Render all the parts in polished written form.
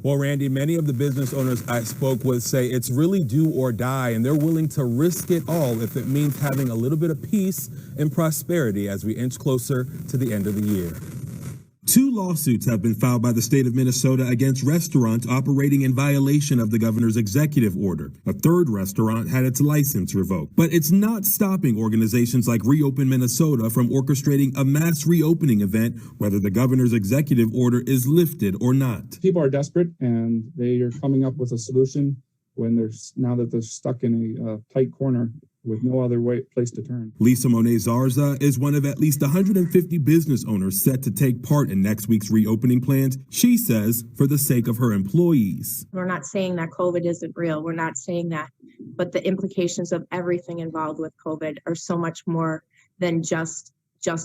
Well, Randy, many of the business owners I spoke with say it's really do or die, and they're willing to risk it all if it means having a little bit of peace and prosperity as we inch closer to the end of the year. 2 lawsuits have been filed by the state of Minnesota against restaurants operating in violation of the governor's executive order. A 3rd restaurant had its license revoked. But it's not stopping organizations like Reopen Minnesota from orchestrating a mass reopening event, whether the governor's executive order is lifted or not. People are desperate, and they are coming up with a solution now that they're stuck in a tight corner with no other place to turn. Lisa Monet Zarza is one of at least 150 business owners set to take part in next week's reopening plans. She says for the sake of her employees. We're not saying that COVID isn't real. We're not saying that. But the implications of everything involved with COVID are so much more than just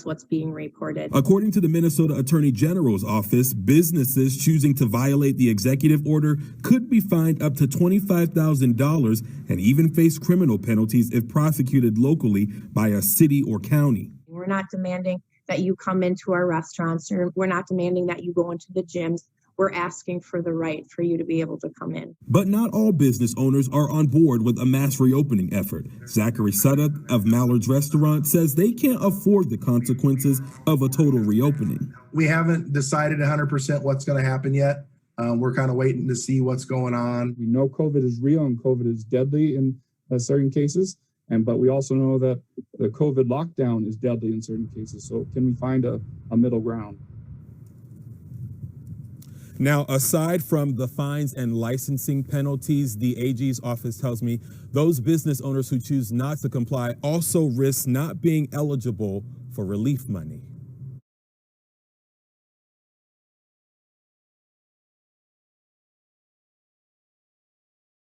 what's being reported. According to the Minnesota Attorney General's office, businesses choosing to violate the executive order could be fined up to $25,000 and even face criminal penalties if prosecuted locally by a city or county. We're not demanding that you come into our restaurants, or we're not demanding that you go into the gyms. We're asking for the right for you to be able to come in. But not all business owners are on board with a mass reopening effort. Zachary Sudduth of Mallard's Restaurant says they can't afford the consequences of a total reopening. We haven't decided 100% what's going to happen yet. We're kind of waiting to see what's going on. We know COVID is real and COVID is deadly in certain cases, but we also know that the COVID lockdown is deadly in certain cases. So can we find a middle ground? Now, aside from the fines and licensing penalties, the AG's office tells me those business owners who choose not to comply also risk not being eligible for relief money.